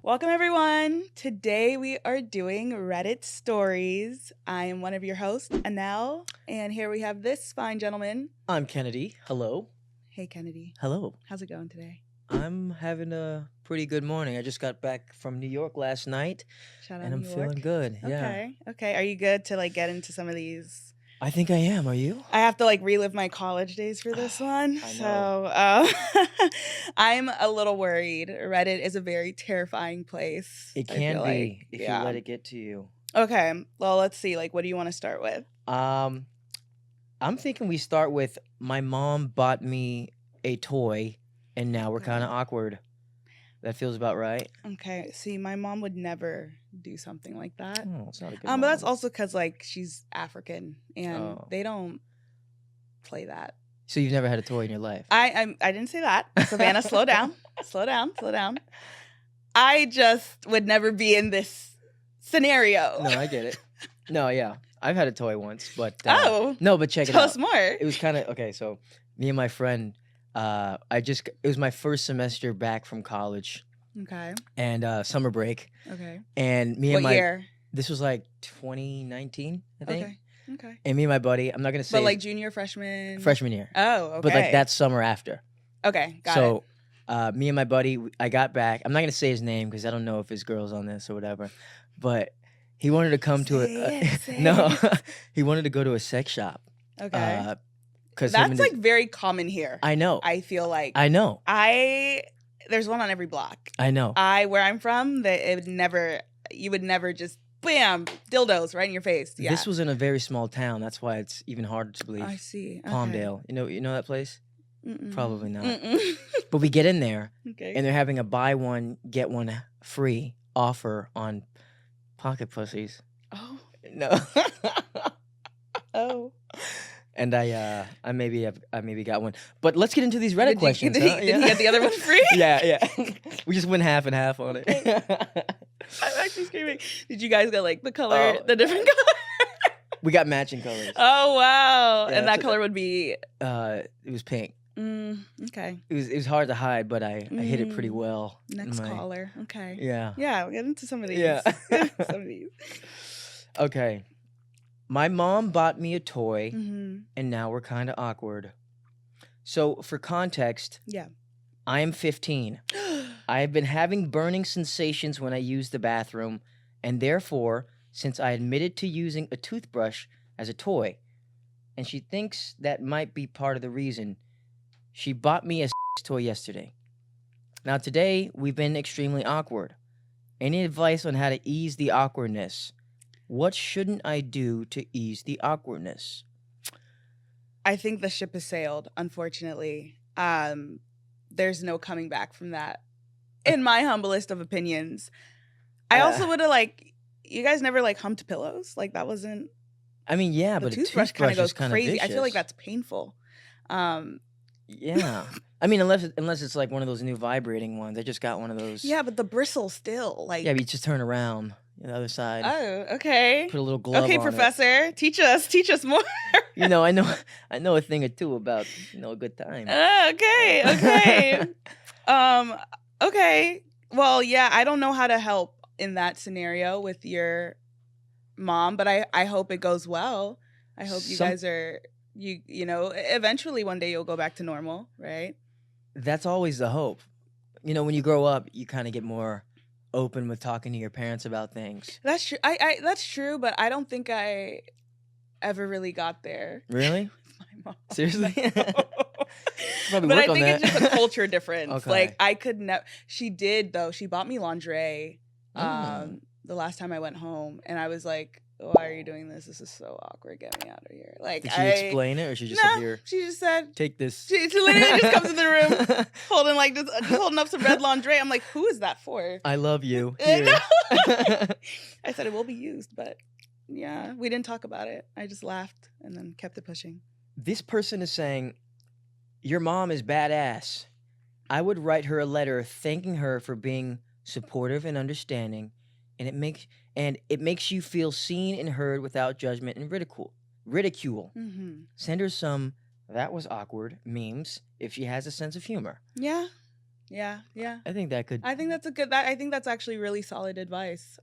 Welcome, everyone. Today we are doing Reddit stories. I am one of your hosts, Anel, and here we have this fine gentleman. I'm Kennedy. Hello. Hey, Kennedy. Hello. How's it going today? I'm having a pretty good morning. I just got back from New York last night, Shout out and I'm New York. feeling good. Yeah. Okay. Are you good to get into some of these? I think I am. Are you? I have to relive my college days for this one. I know. So I'm a little worried. Reddit is a very terrifying place. It I can feel be if you let it get to you. Okay. Well, let's see. What do you want to start with? I'm thinking we start with my mom bought me a toy, and now we're kind of awkward. That feels about right. Okay. See, my mom would never do something like that. Oh, it's not a good But that's mom. also because she's African and they don't play that. So you've never had a toy in your life? I didn't say that. Savannah, slow down. Slow down. I just would never be in this scenario. No, I get it. No, yeah. I've had a toy once, but no, but check it tell out. us more. It was kind of okay. So me and my friend, it was my first semester back from college. Okay. And summer break. Okay. And me what and my year? This was 2019, I think. Okay. And me and my buddy, I'm not gonna say But junior, freshman. freshman year. Oh, okay. But that summer after. Okay, got it. So me and my buddy, I got back. I'm not gonna say his name because I don't know if his girl's on this or whatever. But he wanted to come to he wanted to go to a sex shop. Okay. Because that's very common here. I know. I feel like I know. There's one on every block. I know. Where I'm from, you would never just bam, dildos right in your face. Yeah. This was in a very small town. That's why it's even harder to believe. I see. Okay. Palmdale. You know that place? Mm-mm. Probably not. Mm-mm. But we get in there, okay. and they're having a buy one get one free offer on pocket pussies. Oh no. Oh. And I maybe got one. But let's get into these Reddit questions. Did he get the other one free? Yeah. We just went half and half on it. I'm actually screaming. Did you guys get the color, the different color? We got matching colors. Oh wow! Yeah, and that color would be. It was pink. Okay. It was hard to hide, but I hit it pretty well. Next caller. Okay. Yeah. Yeah, we'll get into some of these. Yeah. Some of these. Okay. My mom bought me a toy, Mm-hmm. and now we're kind of awkward. So, for context, yeah, I am 15. I have been having burning sensations when I use the bathroom, and therefore, since I admitted to using a toothbrush as a toy, and she thinks that might be part of the reason, she bought me a toy yesterday. Now, today, we've been extremely awkward. Any advice on how to ease the awkwardness? What shouldn't I do to ease the awkwardness? I think the ship has sailed, unfortunately. There's no coming back from that. In my humblest of opinions. I also would have you guys never humped pillows? That wasn't. I mean, yeah, but a toothbrush kind of goes crazy. vicious. I feel like that's painful. Yeah. I mean, unless it's one of those new vibrating ones. I just got one of those. Yeah, but the bristle still Yeah, but you just turn around the other side. Oh, okay. Put a little glove on Okay, professor. it. Teach us more. I know a thing or two about a good time. Okay. Okay. Well, yeah, I don't know how to help in that scenario with your mom, but I hope it goes well. I hope you guys are eventually one day you'll go back to normal, right? That's always the hope. When you grow up, you kind of get more open with talking to your parents about things. That's true. That's true, but I don't think I ever really got there. Really? With my mom. Seriously? But I think it's just a culture difference. Okay. I could never. She did though. She bought me lingerie. The last time I went home, and I was like, "Why are you doing this? This is so awkward. Get me out of here!" Did she explain it, or she just said, "Here, she just said, take this." She literally just comes in the room holding just holding up some red lingerie. I'm like, "Who is that for?" I love you. I said it will be used, but yeah, we didn't talk about it. I just laughed and then kept it pushing. This person is saying, your mom is badass. I would write her a letter thanking her for being supportive and understanding, and it makes you feel seen and heard without judgment and ridicule. Mm-hmm. Send her some "that was awkward" memes if she has a sense of humor. Yeah. Yeah. I think that could. I think that's a good. I think that's actually really solid advice.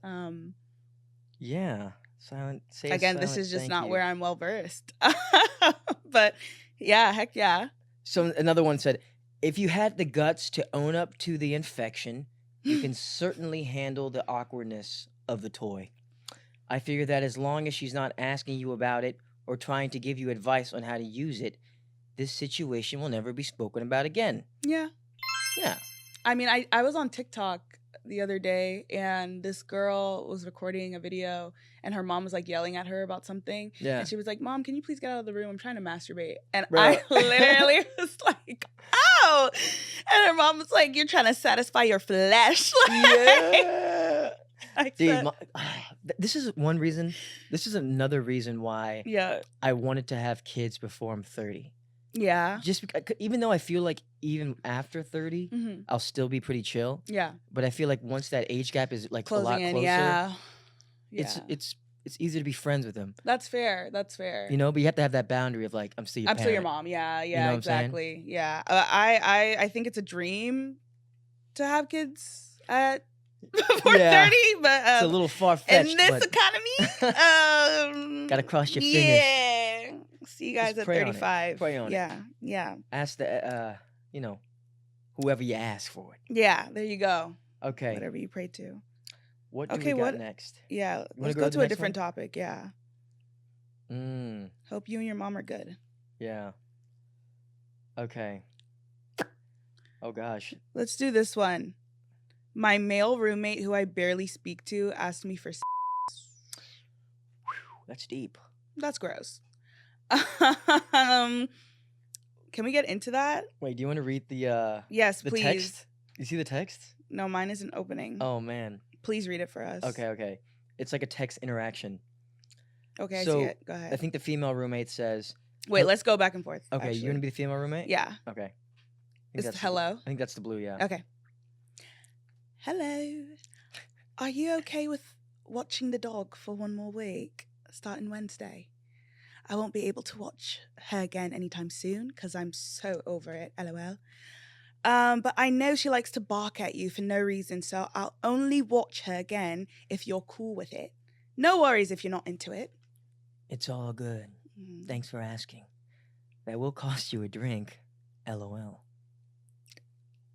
Yeah. Silent. Say a Again, this silent is just thank not you. where I'm well versed. But yeah, heck yeah. So another one said, if you had the guts to own up to the infection, you can certainly handle the awkwardness of the toy. I figure that as long as she's not asking you about it or trying to give you advice on how to use it, this situation will never be spoken about again. Yeah. Yeah. I mean, I was on TikTok the other day and this girl was recording a video and her mom was like yelling at her about something. Yeah. And she was like, Mom, can you please get out of the room? I'm trying to masturbate. And Bro. I literally was like, oh. And her mom was like, you're trying to satisfy your flesh. Yeah. Like Dude, that. this is one reason. This is another reason why Yeah. I wanted to have kids before I'm 30. Yeah. Just because, even though I feel like even after 30, Mm-hmm. I'll still be pretty chill. Yeah. But I feel like once that age gap is like Closing a lot in. closer, Yeah. it's easier to be friends with them. That's fair. That's fair. You know, but you have to have that boundary of like, I'm still your I'm still your parent. mom. Yeah. You know what I'm saying? Exactly. Yeah. I think it's a dream to have kids at before 30, but It's a little far fetched. in this economy, gotta cross your fingers. Yeah. See you guys Just at pray on it. 35. Pray on it. Yeah. Ask the, whoever you ask for it. Yeah. There you go. Okay. Whatever you pray to. What do Okay, we got what- next? Yeah. wanna Let's go go to the to a next different one? topic. Yeah. Hope you and your mom are good. Yeah. Okay. Oh gosh. Let's do this one. My male roommate, who I barely speak to, asked me for. That's deep. That's gross. Can we get into that? Wait, do you want to read the Yes, the please. text? You see the text? No, mine isn't opening. Oh man. Please read it for us. Okay. It's like a text interaction. Okay, I So, see it. Go ahead. I think the female roommate says, Wait, let's go back and forth. "Okay, actually. you're gonna be the female roommate." Yeah. Okay. I think It's that's the- hello. I think that's the blue. Yeah. Okay. Hello. Are you okay with watching the dog for one more week, starting Wednesday? I won't be able to watch her again anytime soon because I'm so over it, lol. But I know she likes to bark at you for no reason, so I'll only watch her again if you're cool with it. No worries if you're not into it. It's all good. Mm. Thanks for asking. That will cost you a drink. LOL.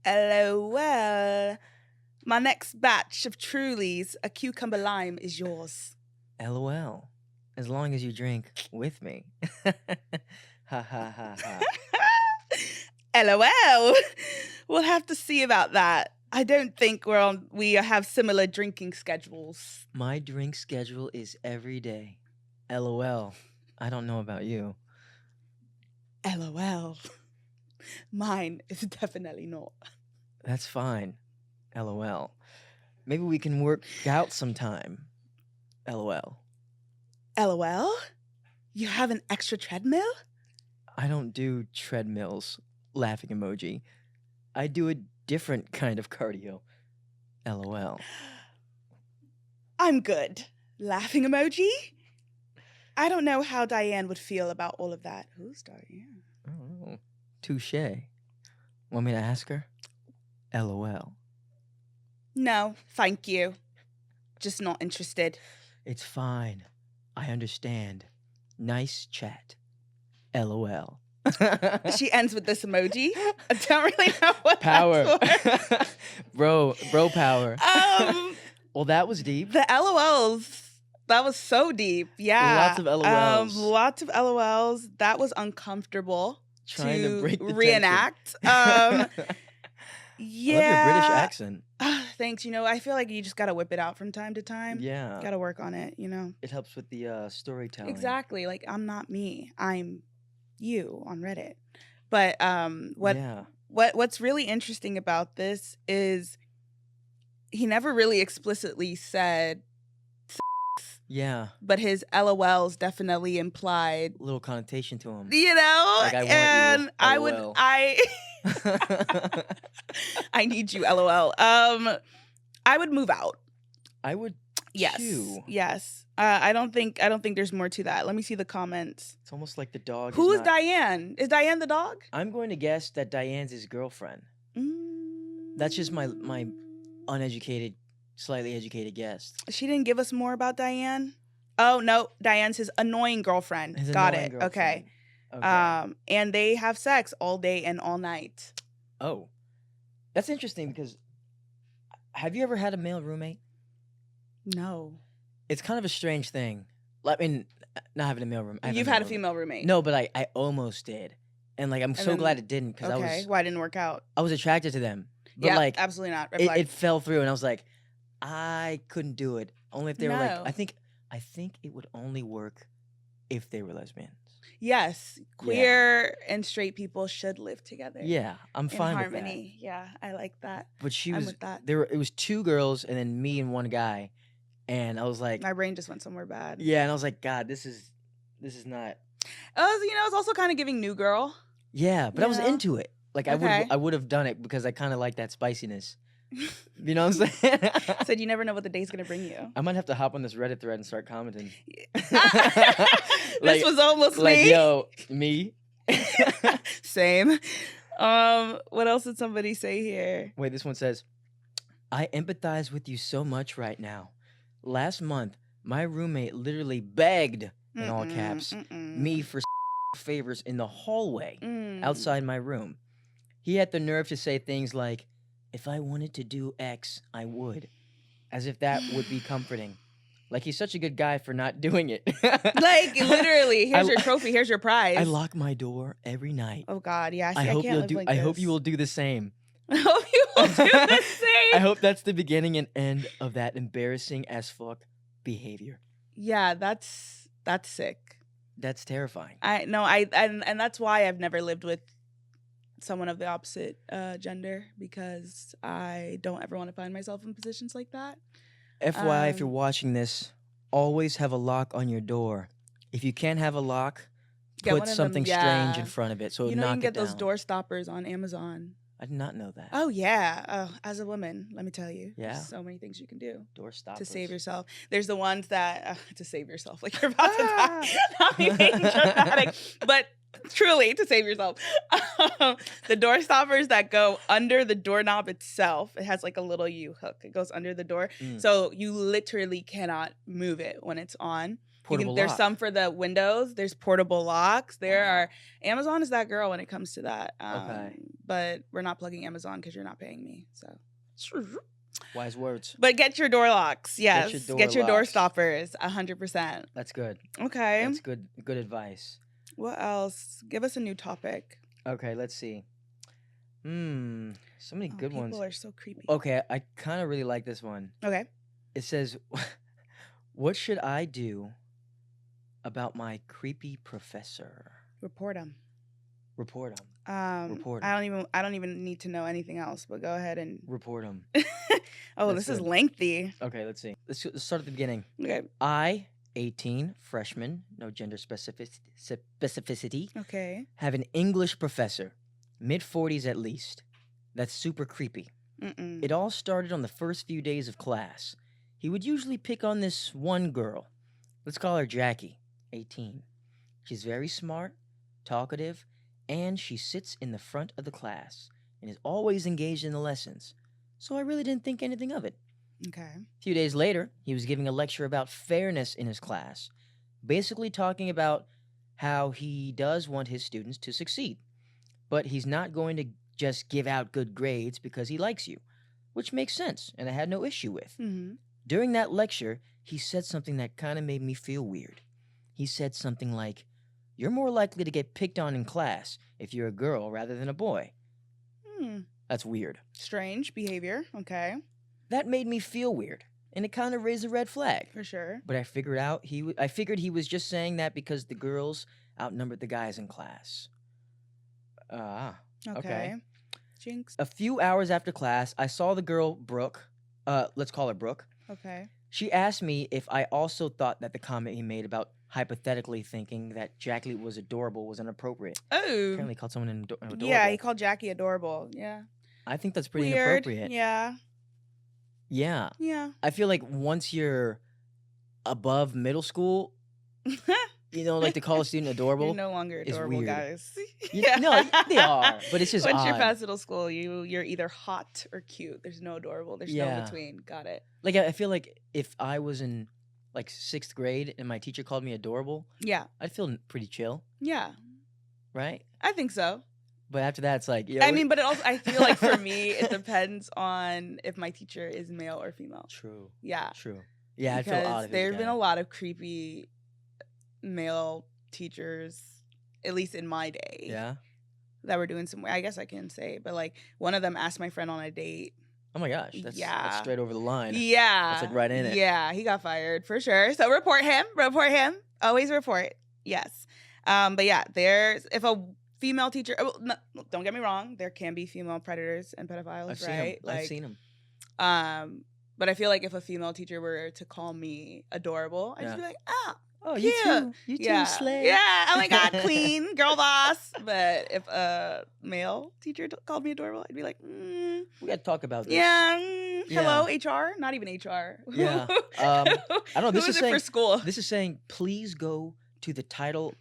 LOL. My next batch of Trulies, a cucumber lime, is yours. LOL. As long as you drink with me. Ha ha ha ha. LOL. We'll have to see about that. I don't think we have similar drinking schedules. My drink schedule is every day. LOL. I don't know about you. LOL. Mine is definitely not. That's fine. LOL. Maybe we can work out sometime. LOL. LOL? You have an extra treadmill? I don't do treadmills. Laughing emoji. I do a different kind of cardio. LOL. I'm good. Laughing emoji? I don't know how Diane would feel about all of that. Who's Diane? Oh, touche. Want me to ask her? LOL. No, thank you. Just not interested. It's fine. I understand. Nice chat. LOL. She ends with this emoji. I don't really know what Power. that's for. bro power. Well, that was deep. The LOLs. That was so deep. Yeah. Lots of LOLs. Lots of LOLs. That was uncomfortable Trying to break the reenact. tension. Yeah. I love your British accent. Thanks. I feel like you just got to whip it out from time to time. Yeah. Got to work on it, It helps with the storytelling. Exactly. Like, I'm not me. I'm you on Reddit. But what's really interesting about this is he never really explicitly said Yeah. but his LOLs definitely implied, Little connotation to him. Like I want and you, I LOL. I need you, LOL. I would move out. I would Yes. too. Yes. I don't think there's more to that. Let me see the comments. It's almost like the dog Who is not... Diane? Is Diane the dog? I'm going to guess that Diane's his girlfriend. That's just my uneducated, slightly educated guess. She didn't give us more about Diane. Oh no, Diane's his annoying girlfriend. His Got annoying it. girlfriend. Okay. And they have sex all day and all night. Oh, that's interesting because have you ever had a male roommate? No. It's kind of a strange thing. I mean, not having a male roommate. You've had a female roommate. No, but I almost did, and like I'm so glad it didn't because why didn't it work out? I was attracted to them, but yeah, like absolutely not. It fell through, and I was like, I couldn't do it. Only if they were like, No. I think it would only work if they were lesbians. Yes, queer and straight people should live together. Yeah, I'm fine with that. In harmony. Yeah, I like that. But she I'm was with that. it was 2 girls and then me and 1 guy, and I was like, my brain just went somewhere bad. Yeah, and I was like, God, this is not. It's also kind of giving New Girl. Yeah, but I was into it. Like Okay. I would have done it because I kind of like that spiciness. You know what I'm saying? Said you never know what the day's gonna bring you. I might have to hop on this Reddit thread and start commenting. This was almost like, me. Yo, me. Same. What else did somebody say here? Wait, this one says, I empathize with you so much right now. Last month, my roommate literally begged, in all caps, me for favors in the hallway outside my room. He had the nerve to say things like, if I wanted to do X, I would. As if that would be comforting. Like, he's such a good guy for not doing it. Like, literally, here's your trophy, here's your prize. I lock my door every night. Oh, God, yeah. I hope you will do the same. I hope you will do the same. I hope that's the beginning and end of that embarrassing as fuck behavior. Yeah, that's sick. That's terrifying. And that's why I've never lived with someone of the opposite gender, because I don't ever want to find myself in positions like that. FYI, if you're watching this, always have a lock on your door. If you can't have a lock, put something strange in front of it so you can get those door stoppers on Amazon. I did not know that. Oh, yeah. As a woman, let me tell you. Yeah. There's so many things you can do. Door stoppers. To save yourself. There's the ones that, to save yourself, like you're about to die. Not being dramatic, but truly to save yourself. The door stoppers that go under the doorknob itself. It has like a little U-hook. It goes under the door. So you literally cannot move it when it's on. There's some for the windows. There's portable locks. Amazon is that girl when it comes to that. Okay. But we're not plugging Amazon because you're not paying me. So wise words. But get your door locks. Yes. Get your door locks. Stoppers. 100%. That's good. Okay. That's good advice. What else? Give us a new topic. Okay, let's see. So many good ones. People are so creepy. Okay, I kind of really like this one. Okay. It says, what should I do about my creepy professor? Report him. Report him. Report him. I don't even need to know anything else, but go ahead and report him. This is lengthy. Okay, let's see. Let's start at the beginning. Okay. I, 18, freshman, no gender specificity. Okay. Have an English professor, mid-40s at least. That's super creepy. It all started on the first few days of class. He would usually pick on this one girl. Let's call her Jackie, 18. She's very smart, talkative, and she sits in the front of the class and is always engaged in the lessons. So I really didn't think anything of it. Okay. A few days later, he was giving a lecture about fairness in his class, basically talking about how he does want his students to succeed, but he's not going to just give out good grades because he likes you, which makes sense, and I had no issue with. During that lecture, he said something that kind of made me feel weird. He said something like, "You're more likely to get picked on in class if you're a girl rather than a boy." That's weird. Strange behavior. Okay. That made me feel weird, and it kind of raised a red flag. For sure. But I figured he was just saying that because the girls outnumbered the guys in class. Okay. Jinx. A few hours after class, I saw the girl, Brooke. Let's call her Brooke. Okay. She asked me if I also thought that the comment he made about hypothetically thinking that Jackie was adorable was inappropriate. Oh. Apparently called someone adorable. Yeah, he called Jackie adorable. Yeah. I think that's pretty Weird. inappropriate. Yeah. Yeah. I feel like once you're above middle school, like to call a student adorable. You're no longer is adorable, weird. guys. No, they are, but it's just Once odd. you're past middle school, you're either hot or cute. There's no adorable. There's no between. Got it. Like I feel like if I was in like 6th grade and my teacher called me adorable, I'd feel pretty chill. Yeah. Right? I think so. But after that, it's like, I mean, but it also, I feel like for me, it depends on if my teacher is male or female. True. Yeah. True. Yeah, because I feel odd. There have been a lot of creepy male teachers, at least in my day. Yeah. That were doing some, I guess I can say, but like one of them asked my friend on a date. Oh my gosh, that's straight over the line. Yeah. That's like right in it. Yeah, he got fired for sure. So report him. Always report. Yes. But yeah, if a female teacher, don't get me wrong, there can be female predators and pedophiles, right? I've seen them. But I feel like if a female teacher were to call me adorable, I'd just be like, oh, cute. You too, slay. Yeah, oh my God, queen, girl boss. But if a male teacher called me adorable, I'd be like, we got to talk about this. Yeah, hello, HR? Not even HR. Yeah. I don't know. This is saying, for school. This is saying, please go to the Title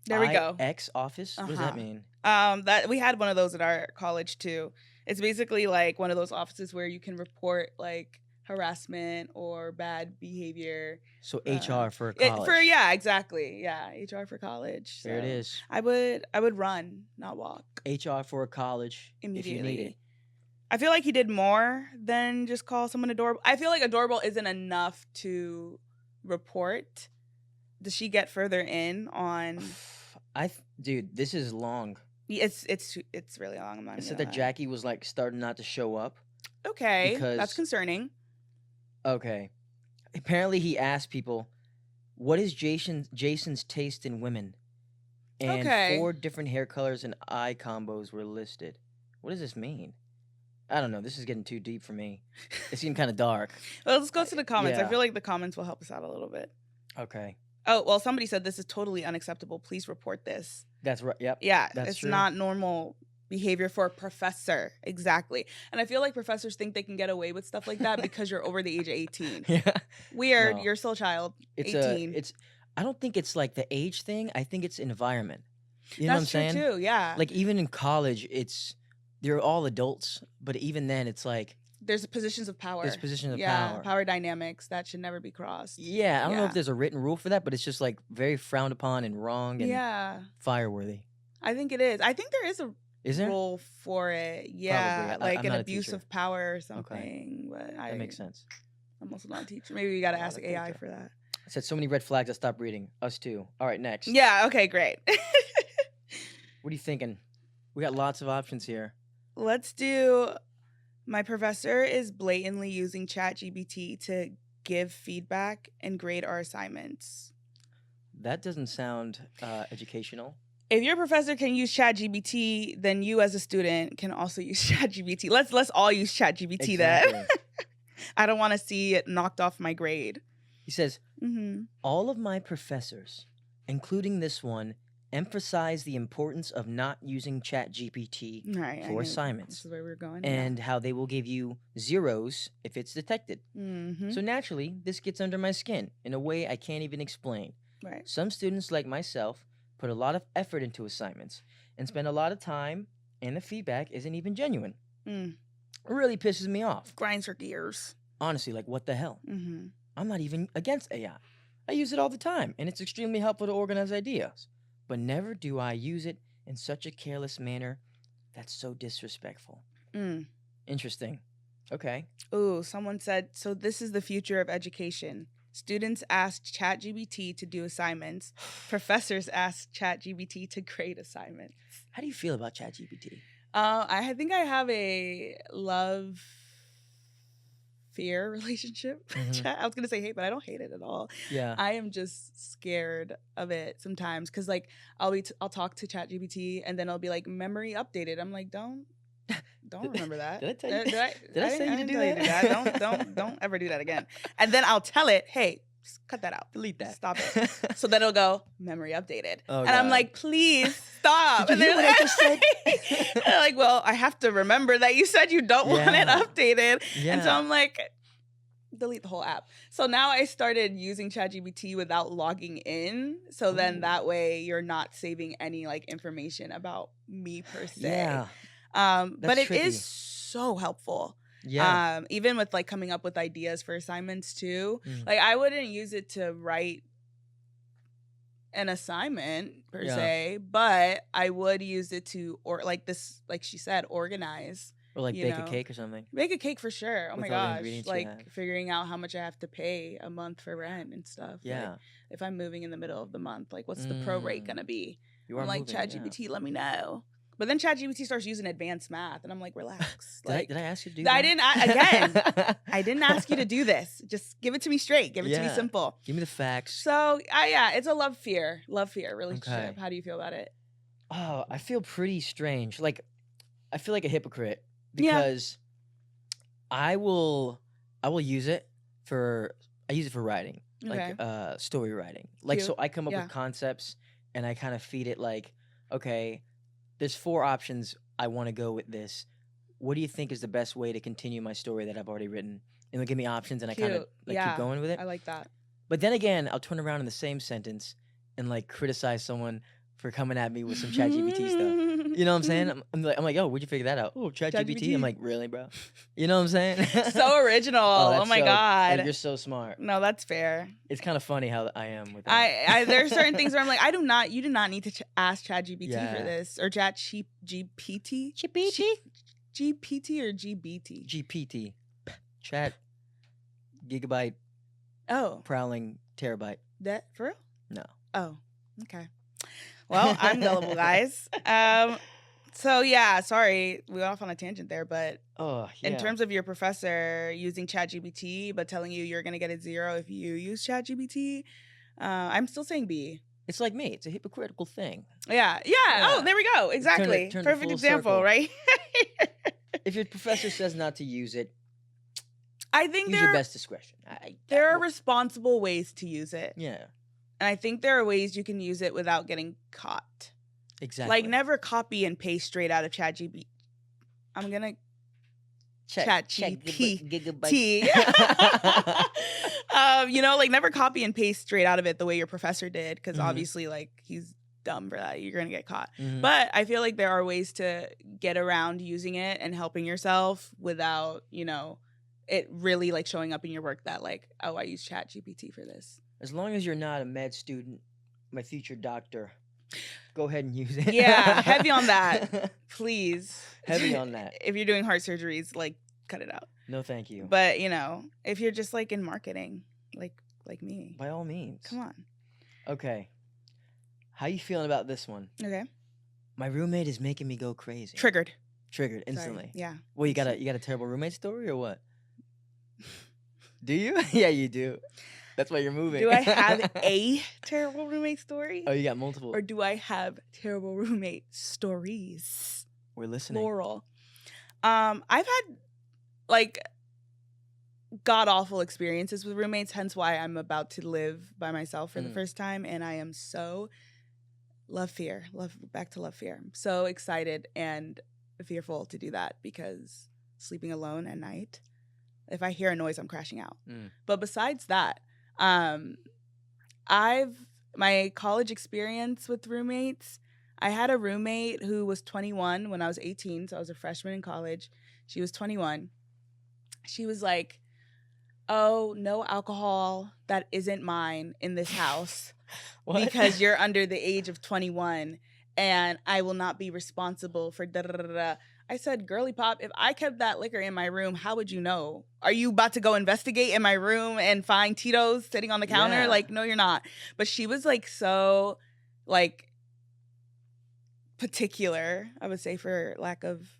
There we go. IX office. What does that mean? That we had one of those at our college too. It's basically like one of those offices where you can report like harassment or bad behavior. So HR for college. Exactly. Yeah, HR for college. So there it is. I would run, not walk. HR for a college immediately. If you need it. I feel like he did more than just call someone adorable. I feel like adorable isn't enough to report. Does she get further in on? Dude, this is long. It's really long. I'm not. It said that Jackie was like starting not to show up. Okay, that's concerning. Okay, apparently he asked people, "What is Jason's taste in women?" And 4 different hair colors and eye combos were listed. What does this mean? I don't know. This is getting too deep for me. It seemed kind of dark. Well, let's go to the comments. I feel like the comments will help us out a little bit. Okay. Oh, well, somebody said this is totally unacceptable. Please report this. That's right. Yep. Yeah, it's true. Not normal behavior for a professor. Exactly. And I feel like professors think they can get away with stuff like that because you're over the age of 18. Yeah. Weird. No. You're still a child. 18. I don't think it's like the age thing. I think it's environment. You know what I'm saying? That's true too. Yeah. Like even in college, they're all adults, but even then, it's like there's positions of power. There's positions of power. Yeah, power dynamics that should never be crossed. Yeah, I don't know if there's a written rule for that, but it's just like very frowned upon and wrong and fireworthy. I think it is. I think there is a rule for it. Yeah, probably. Like an abuse of power or something. Okay. But that makes sense. I'm also not a teacher. Maybe we got to ask AI for that. I said so many red flags. I stopped reading. Us too. All right, next. Yeah. Okay. Great. What are you thinking? We got lots of options here. Let's do. My professor is blatantly using ChatGPT to give feedback and grade our assignments. That doesn't sound educational. If your professor can use ChatGPT, then you as a student can also use ChatGPT. Let's all use ChatGPT then. I don't want to see it knocked off my grade. He says, all of my professors, including this one, emphasize the importance of not using ChatGPT for assignments. This is where we're going. And how they will give you zeros if it's detected. So naturally, this gets under my skin in a way I can't even explain. Right. Some students like myself put a lot of effort into assignments and spend a lot of time, and the feedback isn't even genuine. It really pisses me off. Grinds her gears. Honestly, like what the hell? I'm not even against AI. I use it all the time, and it's extremely helpful to organize ideas. But never do I use it in such a careless manner that's so disrespectful. Interesting. Okay. Ooh, someone said, so this is the future of education. Students ask ChatGPT to do assignments. Professors ask ChatGPT to grade assignments. How do you feel about ChatGPT? I think I have a love-fear relationship. I was going to say hate, but I don't hate it at all. Yeah. I am just scared of it sometimes because, like, I'll talk to ChatGPT and then I'll be like, memory updated. I'm like, don't remember that. Did I tell you? Did I say you to do that? Don't ever do that again. And then I'll tell it, hey, cut that out. Delete that. Stop it. So then it'll go, memory updated. Oh, and I'm like, please stop. Did you hear what I just said? And they're like, well, I have to remember that you said you don't want it updated. Yeah. And so I'm like, delete the whole app. So now I started using ChatGPT without logging in. So then that way you're not saving any like information about me per se. Yeah. But it tricky. is so helpful. Yeah. Even with like coming up with ideas for assignments too. Mm. Like I wouldn't use it to write an assignment per se, but I would use it to, or like this, like she said, organize. Or like bake a cake or something. Bake a cake for sure. Oh With my all the gosh. ingredients you Like have. figuring out how much I have to pay a month for rent and stuff. Yeah. Like, if I'm moving in the middle of the month, like what's the pro rate gonna be? I'm like, ChatGPT, let me know. But then ChatGPT starts using advanced math, and I'm like, relax. Did I ask you to do that? I didn't ask you to do this. Just give it to me straight. Give it to me simple. Give me the facts. So, yeah, it's a love fear relationship. Okay. How do you feel about it? Oh, I feel pretty strange. Like, I feel like a hypocrite because I will use it for writing, like story writing. Like, so I come up with concepts and I kind of feed it like, okay, there's 4 options. I want to go with this. What do you think is the best way to continue my story that I've already written? And they'll give me options, and I kind of like keep going with it. I like that. But then again, I'll turn around in the same sentence and like criticize someone for coming at me with some ChatGPT stuff. You know what I'm saying? I'm like, oh, where'd you figure that out? Oh, ChatGPT. I'm like, really, bro? You know what I'm saying? So original. Oh my God. You're so smart. No, that's fair. It's kind of funny how I am with that. I there are certain things where I'm like, you do not need to ask ChatGPT for this, or ChatGPT. GPT or GBT? GPT. Chat. Gigabyte. Oh. Prowling terabyte. That for real? No. Oh. Okay. Well, I'm gullible, guys. So yeah, sorry, we went off on a tangent there, but in terms of your professor using ChatGPT but telling you you're gonna get a 0 if you use ChatGPT, I'm still saying B. It's like me. It's a hypocritical thing. Yeah. Oh, there we go. Exactly. Perfect example, circle. Right? If your professor says not to use it, I think use your best discretion. There are responsible ways to use it. Yeah. And I think there are ways you can use it without getting caught. Exactly. Like, never copy and paste straight out of ChatGPT. I'm going to ChatGPT. Like, never copy and paste straight out of it the way your professor did, because obviously, like, he's dumb for that. You're going to get caught. But I feel like there are ways to get around using it and helping yourself without, it really, like, showing up in your work that, like, oh, I use ChatGPT for this. As long as you're not a med student, my future doctor, go ahead and use it. Yeah, heavy on that, please. Heavy on that. If you're doing heart surgeries, like, cut it out. No, thank you. But, if you're just, like, in marketing, like me. By all means. Come on. Okay. How you feeling about this one? Okay. My roommate is making me go crazy. Triggered instantly. Sorry. Yeah. Well, you got a terrible roommate story or what? Do you? Yeah, you do. That's why you're moving. Do I have a terrible roommate story? Oh, you got multiple. Or do I have terrible roommate stories? We're listening. Plural. I've had, like, god-awful experiences with roommates, hence why I'm about to live by myself for the first time, and I am so back to love fear. I'm so excited and fearful to do that, because sleeping alone at night, if I hear a noise, I'm crashing out. But besides that, my college experience with roommates, I had a roommate who was 21 when I was 18, so I was a freshman in college. She was 21. She was like, oh, no alcohol that isn't mine in this house because you're under the age of 21 and I will not be responsible for da-da-da-da. I said, girly pop, if I kept that liquor in my room, how would you know? Are you about to go investigate in my room and find Tito's sitting on the counter? Yeah. Like, no, you're not. But she was like so like particular, I would say, for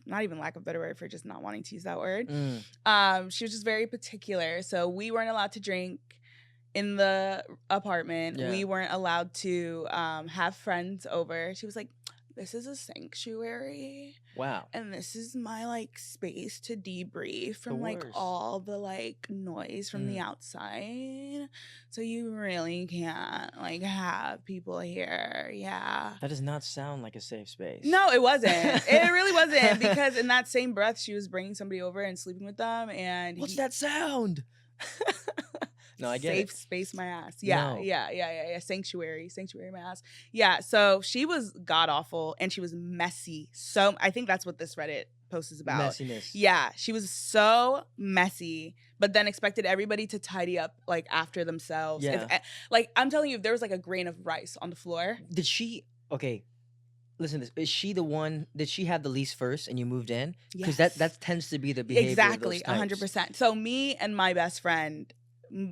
not even lack of better word, for just not wanting to use that word. She was just very particular. So we weren't allowed to drink in the apartment. Yeah. We weren't allowed to have friends over. She was like, this is a sanctuary. Wow. And this is my, like, space to debrief from, like, all the, like, noise from the outside. So you really can't, like, have people here. Yeah. That does not sound like a safe space. No, it wasn't. It really wasn't. Because in that same breath, she was bringing somebody over and sleeping with them. And what's that sound? No, I get Safe it. space, my ass. Yeah, No. yeah. Sanctuary, my ass. Yeah. So she was god awful, and she was messy. So I think that's what this Reddit post is about. Messiness. Yeah, she was so messy, but then expected everybody to tidy up like after themselves. Yeah. Like I'm telling you, if there was like a grain of rice on the floor. Did she? Okay. Listen to this. Is she the one? Did she have the lease first and you moved in? Because that tends to be the behavior exactly of those types. 100%. So me and my best friend,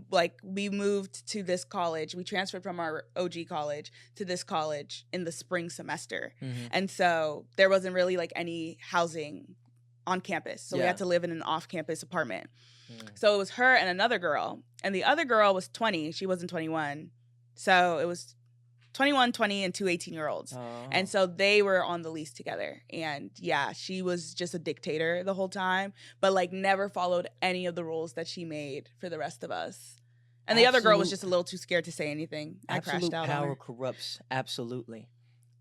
like we moved to this college. We transferred from our OG college to this college in the spring semester, and so there wasn't really like any housing on campus. So we had to live in an off-campus apartment. So it was her and another girl, and the other girl was 20. She wasn't 21, so it was 21, 20, and two 18-year-olds. Oh. And so they were on the lease together. And yeah, she was just a dictator the whole time, but like never followed any of the rules that she made for the rest of us. And the other girl was just a little too scared to say anything. I crashed out on her. Power corrupts. Absolutely.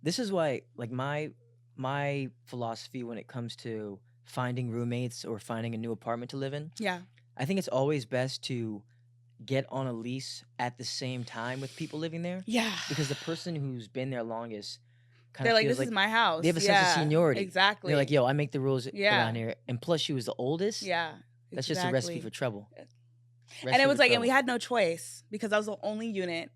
This is why, like, my philosophy when it comes to finding roommates or finding a new apartment to live in. Yeah. I think it's always best to get on a lease at the same time with people living there. Yeah. Because the person who's been there longest kind they're of like, feels this is my house. They have a sense of seniority. Exactly. They're like, yo, I make the rules around here. And plus she was the oldest. Yeah. That's just a recipe for trouble. And it was like, and we had no choice because I was the only unit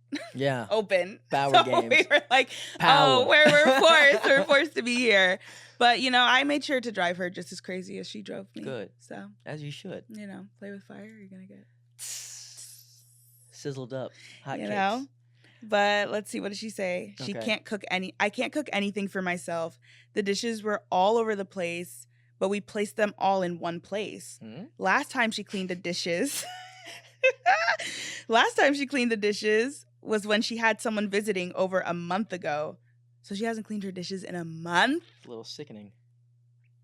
open. Power so games. We were like, Power. we're forced to be here. But, you know, I made sure to drive her just as crazy as she drove me. Good. So. As you should. You know, play with fire, you're going to get sizzled up. Hot cakes. Know? But let's see, what did she say? I can't cook anything for myself. The dishes were all over the place, but we placed them all in one place. Last time she cleaned the dishes was when she had someone visiting over a month ago. So she hasn't cleaned her dishes in a month. A little sickening.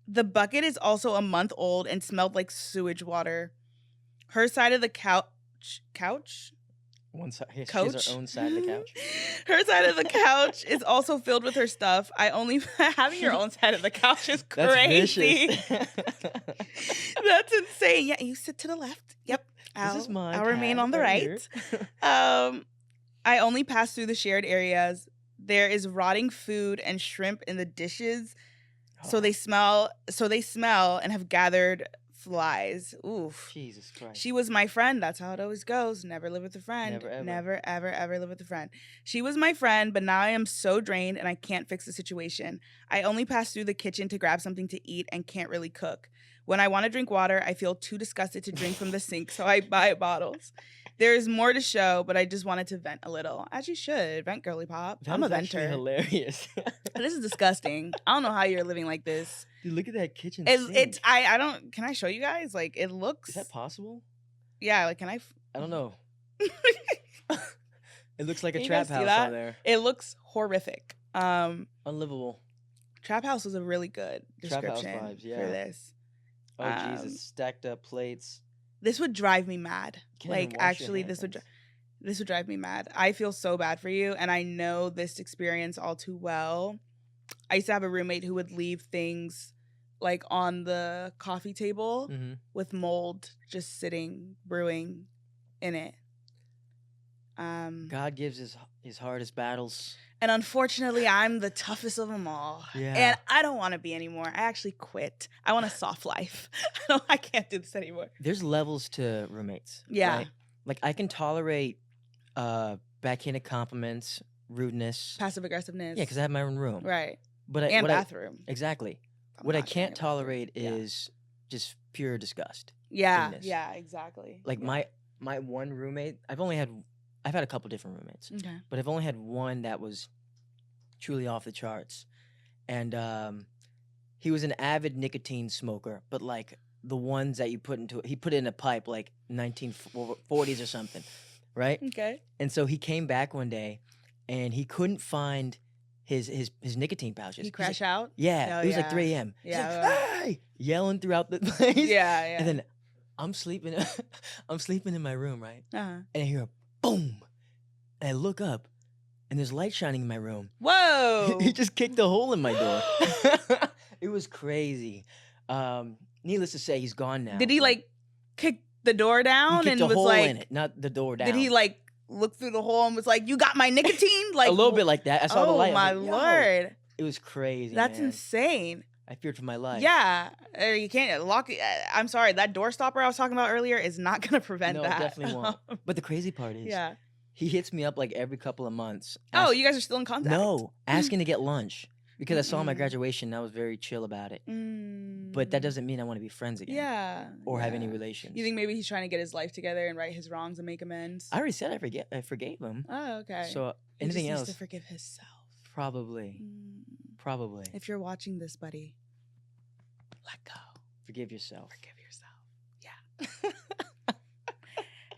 The bucket is also a month old and smelled like sewage water. Her side of the couch? One side. She has her own side of the couch. Her side of the couch is also filled with her stuff. Having your own side of the couch is crazy. That's insane. Yeah, you sit to the left. Yep. This is mine. I'll remain on the right. I only pass through the shared areas. There is rotting food and shrimp in the dishes. So they smell and have gathered flies. Oof. Jesus Christ. She was my friend. That's how it always goes. Never live with a friend. Never, ever. Ever live with a friend. She was my friend, but now I am so drained and I can't fix the situation. I only pass through the kitchen to grab something to eat and can't really cook. When I want to drink water, I feel too disgusted to drink from the sink, so I buy bottles. There is more to show, but I just wanted to vent a little. As you should. Vent, girly pop. I'm a venter. Hilarious. This is disgusting. I don't know how you're living like this. Dude, look at that kitchen sink. I don't. Can I show you guys? Like, it looks. Is that possible? Yeah. Like, can I? I don't know. It looks like a trap house on there. It looks horrific. Unlivable. Trap house was a really good description trap house vibes, for this. Oh Jesus! Stacked up plates. This would drive me mad. Like, actually, this would drive me mad. I feel so bad for you, and I know this experience all too well. I used to have a roommate who would leave things like on the coffee table with mold just sitting, brewing in it. God gives his hardest battles. And unfortunately, I'm the toughest of them all. Yeah. And I don't want to be anymore. I actually quit. I want a soft life. I can't do this anymore. There's levels to roommates. Yeah. Right? Like, I can tolerate backhanded compliments, rudeness. Passive aggressiveness. Yeah, because I have my own room. Right. But and bathroom. Exactly. What I can't tolerate is just pure disgust. Yeah. Goodness. Yeah, exactly. Like, my one roommate, I've had a couple different roommates. Okay. But I've only had one that was truly off the charts. And he was an avid nicotine smoker, but like the ones that you put into it, he put it in a pipe like 1940s or something, right? Okay. And so he came back one day and he couldn't find his nicotine pouches. He crashed out? Yeah. It was like 3 a.m. Yeah. He's like, hey! Yelling throughout the place. Yeah. And then I'm sleeping in my room, right? Uh-huh. And I hear a boom. And I look up and there's light shining in my room. Whoa. He just kicked a hole in my door. It was crazy. Needless to say, he's gone now. Did he like kick the door down kicked and a was hole like, in it, not the door down. did he like look through the hole and was like, "You got my nicotine"? Like a little bit like that. I saw the light. Oh my I was like, lord, it was crazy. that's man. insane. I feared for my life. Yeah, you can't lock it. I'm sorry, that door stopper I was talking about earlier is not gonna prevent No, that. it definitely won't. But the crazy part is, Yeah. he hits me up like every couple of months. Oh, you guys are still in contact? No, asking to get lunch because I saw my graduation and I was very chill about it. But that doesn't mean I want to be friends again. Yeah. Or have any relations. You think maybe he's trying to get his life together and right his wrongs and make amends? I already said I forgave him. Oh, okay. So he anything just else? needs to forgive himself. Probably. Probably. If you're watching this, buddy, let go. Forgive yourself. Forgive yourself. Yeah.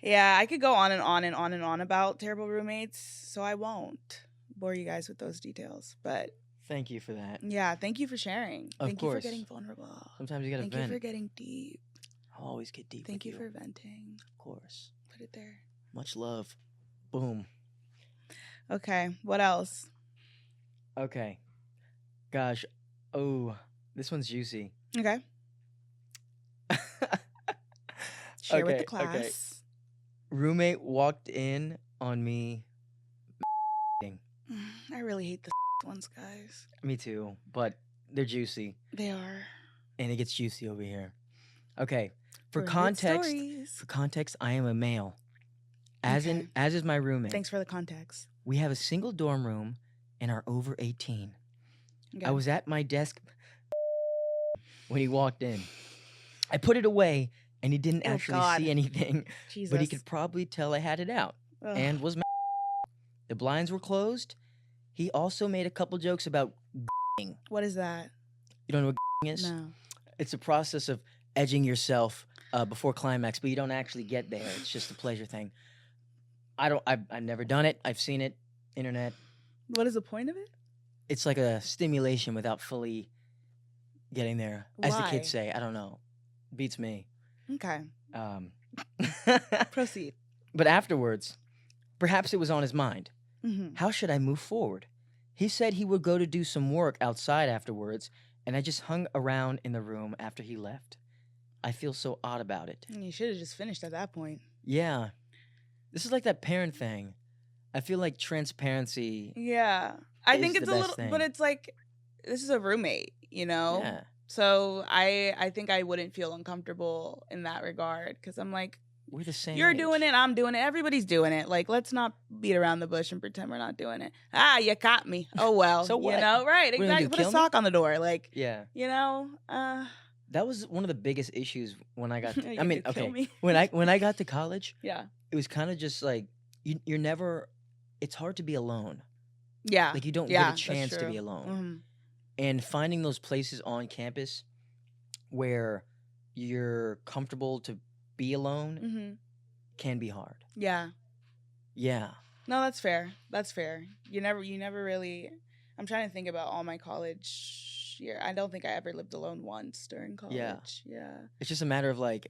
Yeah, I could go on and on and on and on about terrible roommates, so I won't bore you guys with those details. But thank you for that. yeah, thank you for sharing. Of course. Thank you for getting vulnerable. Sometimes you gotta vent. Thank you for getting deep. I'll always get deep. Thank with you for venting. Of course. Put it there. Much love. Boom. Okay, what else? Okay. Gosh. Oh, this one's juicy. Okay. Share with the Okay. class. Roommate walked in on me. I really hate the ones, guys. Me too, but they're juicy. They are. And it gets juicy over here. Okay. For Brilliant context, stories. I am a male. As is my roommate. Thanks for the context. We have a single dorm room and are over 18. Okay. I was at my desk when he walked in. I put it away and he didn't actually see anything, Jesus. but he could probably tell I had it out. Ugh. And was mad. The blinds were closed. He also made a couple jokes about What is that? You don't know what is? No. It's a process of edging yourself before climax, but you don't actually get there. It's just a pleasure thing. I've never done it. I've seen it, internet. What is the point of it? It's like a stimulation without fully getting there. As the Why? kids say, I don't know. Beats me. Okay. Proceed. But afterwards, perhaps it was on his mind. Mm-hmm. How should I move forward? He said he would go to do some work outside afterwards, and I just hung around in the room after he left. I feel so odd about it. You should have just finished at that point. Yeah. This is like that parent thing. I feel like transparency. Yeah. I think is it's the a best little, thing. but it's like, this is a roommate, you know? Yeah. So I think I wouldn't feel uncomfortable in that regard because I'm like, We're the same. you're age. doing it, I'm doing it, everybody's doing it. Like, let's not beat around the bush and pretend we're not doing it. Ah, you caught me. Oh, well. So what? You know, right, What are you gonna exactly. do, Put a kill me? sock on the door. Like, Yeah. you know, That was one of the biggest issues when I got You to, I could mean, kill okay. me. When I got to college, yeah. it was kind of just like you're never it's hard to be alone. Yeah. Like you don't Yeah, get a that's chance to true. be alone. Mhm. And finding those places on campus where you're comfortable to be alone Mhm. can be hard. Yeah. Yeah. No, that's fair. That's fair. You never really. I'm trying to think about all my college year. I don't think I ever lived alone once during college. Yeah. It's just a matter of like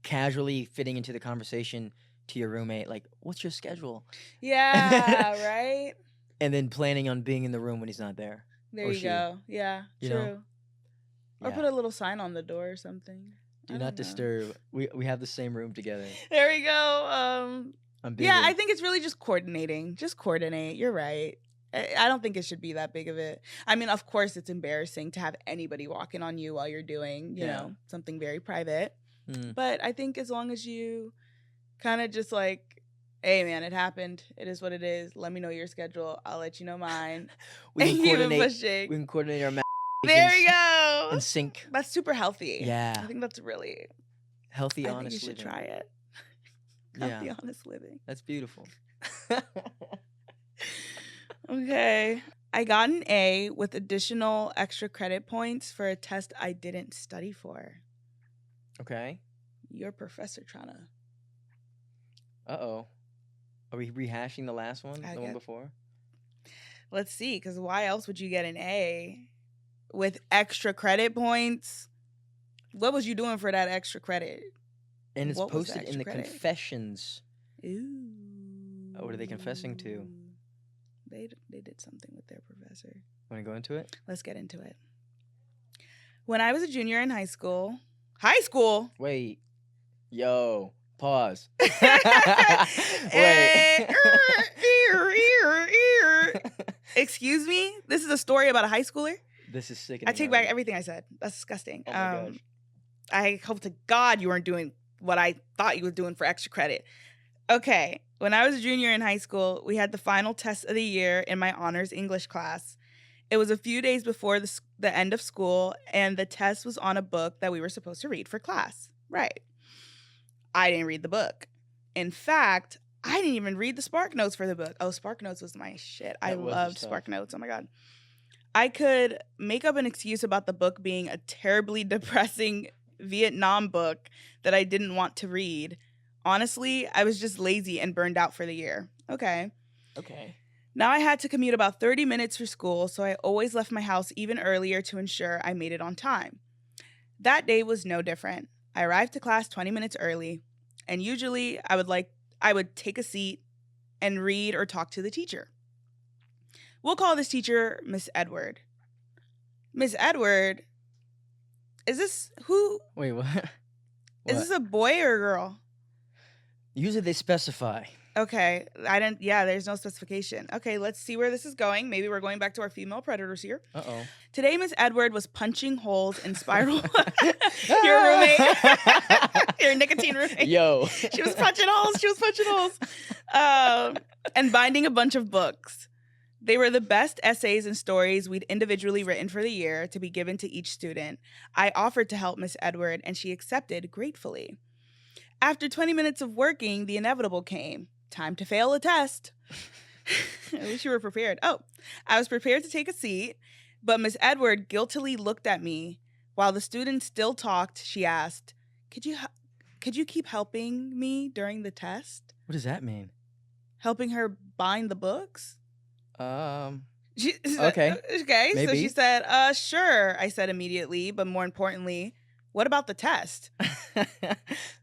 casually fitting into the conversation to your roommate, like, what's your schedule? Yeah. Right. And then planning on being in the room when he's not there. There Or you she. go. Yeah. You True. know? Or Yeah. put a little sign on the door or something. I Do don't not know. disturb. We have the same room together. There we go. I'm busy. Yeah, I think it's really just coordinating. Just coordinate. You're right. I don't think it should be that big of it. I mean, of course, it's embarrassing to have anybody walking on you while you're doing, you know, something very private. Mm. But I think as long as you kind of just like, hey, man, it happened. It is what it is. Let me know your schedule. I'll let you know mine. we can And keep it coordinate. pushing. We can coordinate our There we go. and sync. That's super healthy. Yeah. I think that's really Healthy, I think honest you should living. try it. Yeah. Healthy, honest living. That's beautiful. Okay. I got an A with additional extra credit points for a test I didn't study for. Okay. Your professor trying to. Uh-oh. Are we rehashing the last one? I The one guess. before? Let's see, because why else would you get an A with extra credit points? What was you doing for that extra credit? And it's What was the posted in extra the credit? confessions. Ooh. What are they confessing to? They did something with their professor. Want to go into it? Let's get into it. When I was a junior in high school. High school? Wait. Yo, pause. Eh, Wait. Excuse me? This is a story about a high schooler? This is sickening. I take back everything I said. That's disgusting. Oh my gosh. I hope to God you weren't doing what I thought you were doing for extra credit. Okay. When I was a junior in high school, we had the final test of the year in my honors English class. It was a few days before the end of school, and the test was on a book that we were supposed to read for class. Right. I didn't read the book. In fact, I didn't even read the Spark Notes for the book. Oh, Spark Notes was my shit. I loved Spark Notes. Oh my God. I could make up an excuse about the book being a terribly depressing Vietnam book that I didn't want to read. Honestly, I was just lazy and burned out for the year. Okay. Now I had to commute about 30 minutes for school, so I always left my house even earlier to ensure I made it on time. That day was no different. I arrived to class 20 minutes early, and usually I would take a seat and read or talk to the teacher. We'll call this teacher Miss Edward. Miss Edward, is this who? Wait, what? Is this a boy or a girl? Usually they specify. Okay, there's no specification. Okay, let's see where this is going. Maybe we're going back to our female predators here. Uh-oh. Today, Miss Edward was punching holes in spiral. Your roommate. Your nicotine roommate. Yo. She was punching holes. And binding a bunch of books. They were the best essays and stories we'd individually written for the year to be given to each student. I offered to help Miss Edward, and she accepted gratefully. After 20 minutes of working, the inevitable came. Time to fail a test. At least you were prepared. Oh, I was prepared to take a seat, but Miss Edward guiltily looked at me. While the students still talked, she asked, Could you keep helping me during the test? What does that mean? Helping her bind the books? Okay. Okay, Maybe. So she said, sure, I said immediately, but more importantly, what about the test?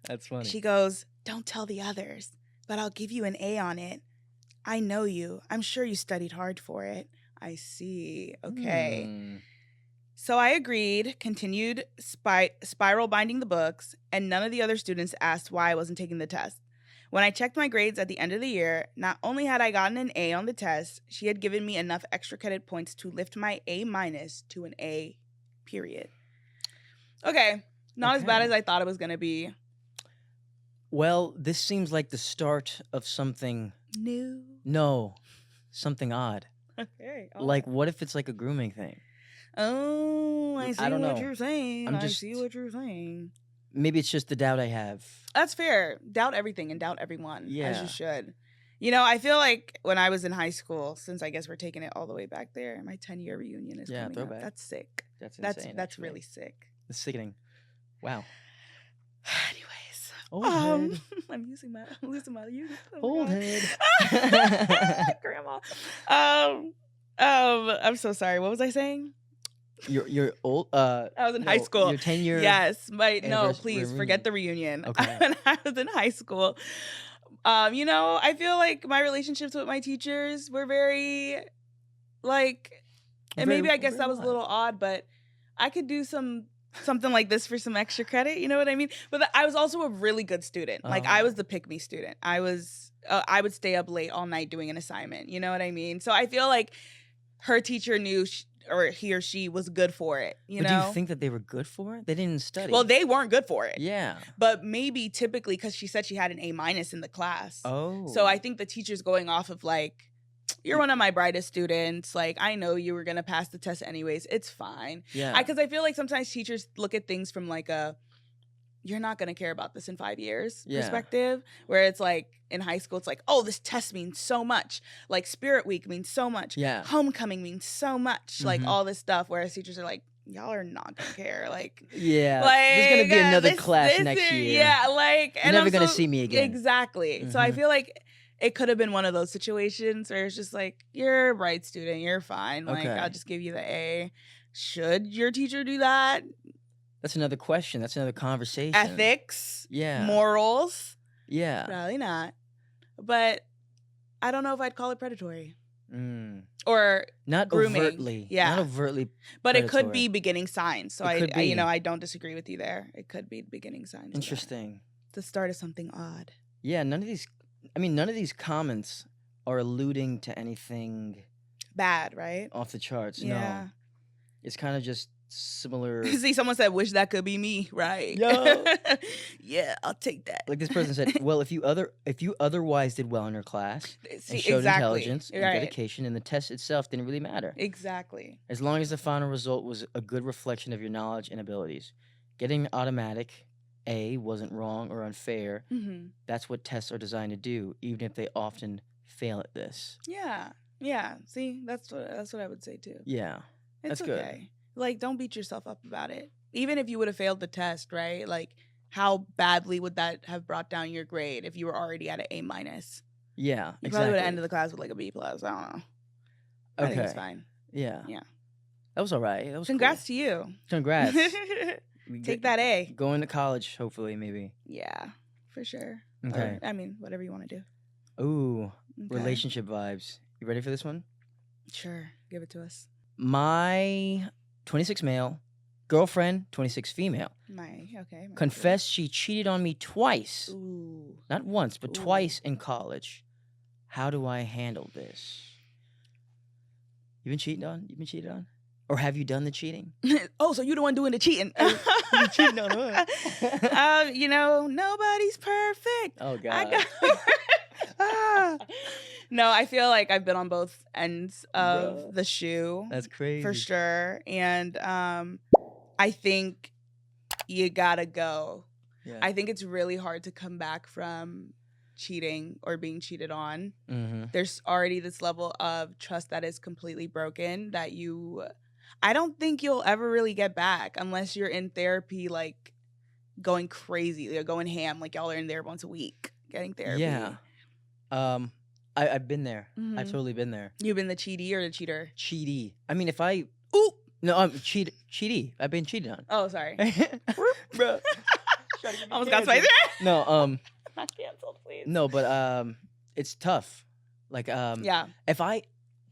That's funny. She goes, don't tell the others, but I'll give you an A on it. I know you. I'm sure you studied hard for it. I see. Okay. So I agreed, continued spiral binding the books, and none of the other students asked why I wasn't taking the test. When I checked my grades at the end of the year, not only had I gotten an A on the test, she had given me enough extra credit points to lift my A- to an A, period. Okay. Not as bad as I thought it was going to be. Well, this seems like the start of something new. No, something odd. Okay. Like, what if it's like a grooming thing? Oh, I see don't what know. you're saying. I see what you're saying. Maybe it's just the doubt I have. That's fair. Doubt everything and doubt everyone. Yeah. As you should. You know, I feel like when I was in high school, since I guess we're taking it all the way back there, my 10-year reunion is coming throwback. up. That's sick. That's insane. That's really sick. It's sickening. Wow. Anyways. Old head. I'm losing my youth. Old head. Grandma. I'm so sorry. What was I saying? You're old. I was in high school. Your 10-year. Yes, please reunion. forget the reunion. Okay. When I was in high school, you know, I feel like my relationships with my teachers were very, and maybe I guess that was a little odd, but I could do something like this for some extra credit. You know what I mean? But I was also a really good student. Like I was the pick-me student. I would stay up late all night doing an assignment. You know what I mean? So I feel like her teacher knew or he or she was good for it, you know? Do you think that they were good for it? They didn't study. Well, they weren't good for it. Yeah. But maybe typically because she said she had an A- in the class. Oh. So I think the teacher's going off of you're one of my brightest students. I know you were going to pass the test anyways. It's fine. Yeah. Because I feel like sometimes teachers look at things from you're not going to care about this in 5 years perspective. Where it's in high school, it's oh, this test means so much. Spirit Week means so much. Yeah. Homecoming means so much. All this stuff. Whereas teachers are y'all are not going to care. Yeah. There's going to be another class next year. Yeah. You're never going to see me again. Exactly. Mm-hmm. So I feel it could have been one of those situations where it's just you're a bright student. You're fine. Okay. I'll just give you the A. Should your teacher do that? That's another question. That's another conversation. Ethics. Yeah. Morals. Yeah. Probably not. But I don't know if I'd call it predatory. Or not grooming. Overtly. Yeah. Not overtly. But predatory. it could be beginning signs. So I don't disagree with you there. It could be beginning signs. Interesting. the start of something odd. Yeah, none of these comments are alluding to anything Bad, right? off the charts. Yeah. No. It's kind of just similar. See, someone said, "Wish that could be me," right? Yo. Yeah, I'll take that. Like this person said, well, if you otherwise did well in your class See, and showed exactly. intelligence and Right. dedication, and the test itself didn't really matter. Exactly. As long as the final result was a good reflection of your knowledge and abilities. Getting an automatic A wasn't wrong or unfair. Mm-hmm. That's what tests are designed to do, even if they often fail at this. Yeah. Yeah. See, that's what I would say too. Yeah. It's That's good. okay. Like, don't beat yourself up about it. Even if you would have failed the test, right? Like, how badly would that have brought down your grade if you were already at an A minus? Yeah, You probably exactly. would have ended the class with like a B plus. I don't know. I think it's fine. Yeah. Yeah. That was all right. That was Congrats cool. to you. Congrats. Take that A. Going to college, hopefully, maybe. Yeah, for sure. Okay. Or, I mean, whatever you want to do. Ooh, Okay. relationship vibes. You ready for this one? Sure. Give it to us. My 26 male girlfriend, 26 female, Okay. confessed she cheated on me twice. Ooh. Not once, but Ooh. twice in college. How do I handle this? You've been cheated on? Or have you done the cheating? Oh, so you're the one doing the cheating. You cheating on her? Nobody's perfect. Oh, God. I got No, I feel like I've been on both ends of Bruh. the shoe. That's crazy. For sure. And I think you gotta go. Yeah. I think it's really hard to come back from cheating or being cheated on. Mm-hmm. There's already this level of trust that is completely broken that I don't think you'll ever really get back unless you're in therapy, like going crazy or going ham, like y'all are in there once a week getting therapy. Yeah. I've been there. Mhm. I've totally been there. You've been the cheaty or the cheater? Cheaty. I mean, if I... Ooh! No, I'm cheaty. I've been cheated on. Oh, sorry. Bro. Almost got spicy. No, Not canceled, please. no, but it's tough. Like, Yeah.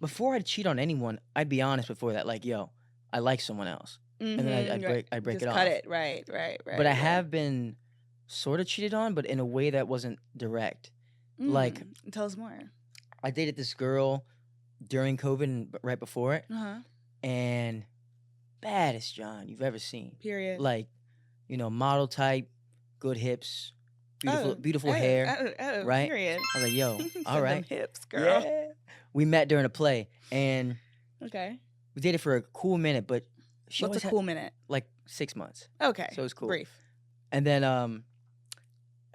before I'd cheat on anyone, I'd be honest before that. Like, yo, I like someone else. And then I'd break Just it off. cut it. Right. But I have been sort of cheated on, but in a way that wasn't direct. Like, tell us more. I dated this girl during COVID and right before it. Uh-huh. And baddest John you've ever seen. Period. Like, model type, good hips, beautiful hair. Right? Period. I was like, yo, all right. Them hips, girl. Yeah. We met during a play, and Okay. we dated for a cool minute, but she What's always a cool minute? like 6 months. Okay. So it was cool. Brief. And then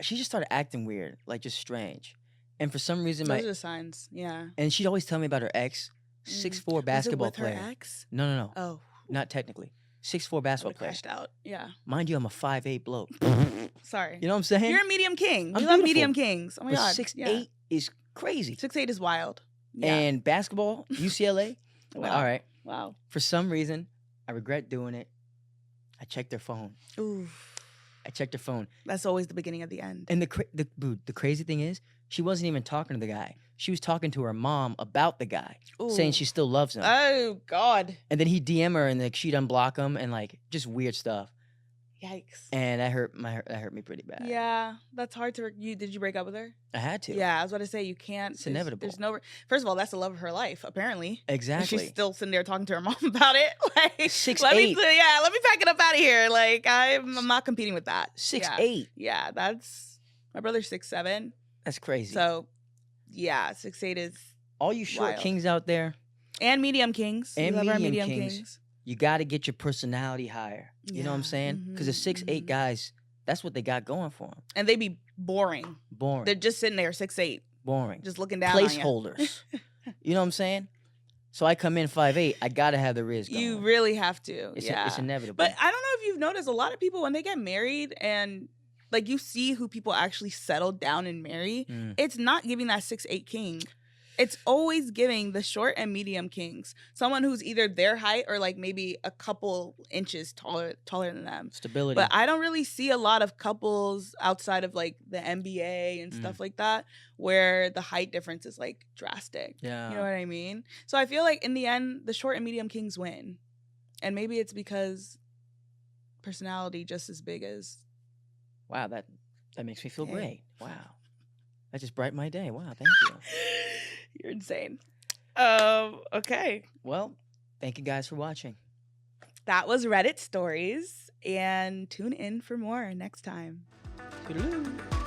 she just started acting weird, like just strange. And for some reason, Those are the signs. Yeah. and she'd always tell me about her ex, 6'4" basketball Was it with player. her ex? No, Oh. not technically. 6'4" basketball player. Crashed out. Yeah. Mind you, I'm a 5'8" bloke. Sorry. You know what I'm saying? You're a medium king. I'm We love beautiful. medium kings. Oh my But god. 6'8" is crazy. 6'8" is wild. Yeah. And basketball, UCLA. I'm like, Wow. all right. Wow. For some reason, I regret doing it. I checked her phone. Ooh. I checked her phone. That's always the beginning of the end. And the crazy thing is, she wasn't even talking to the guy. She was talking to her mom about the guy, saying Ooh. she still loves him. Oh God. And then he DM her, and like she'd unblock him, and like just weird stuff. Yikes. And that hurt me pretty bad. Yeah, that's hard to. Did you break up with her? I had to. Yeah, I was about to say you can't. It's inevitable. There's no. First of all, that's the love of her life, apparently. Exactly. And she's still sitting there talking to her mom about it. Like 6'8". Let me pack it up out of here. Like I'm not competing with that. 6'8". Yeah, that's my brother's 6'7". That's crazy. So, yeah, 6'8" is all you short wild. kings out there, and medium kings. And we love our medium medium kings. kings. you got to get your personality higher. You know what I'm Yeah. saying? Because the 6'8" guys, that's what they got going for them. And they be boring. Boring. They're just sitting there 6'8", boring. just looking down on you. Placeholders. You know what I'm saying? So I come in 5'8", I got to have the Riz going. You really have to. It's yeah. it's inevitable. But I don't know if you've noticed, a lot of people, when they get married and like you see who people actually settle down and marry, it's not giving that 6'8" king. It's always giving the short and medium kings. Someone who's either their height or like maybe a couple inches taller than them. Stability. But I don't really see a lot of couples outside of like the NBA and stuff like that where the height difference is like drastic. Yeah. You know what I mean? So I feel like in the end, the short and medium kings win. And maybe it's because personality just as big as... Wow, that's That makes me feel Hey. great. Wow. That just brightened my day. Wow, thank you. You're insane. Okay. Well, thank you guys for watching. That was Reddit Stories, and tune in for more next time. Toodaloo.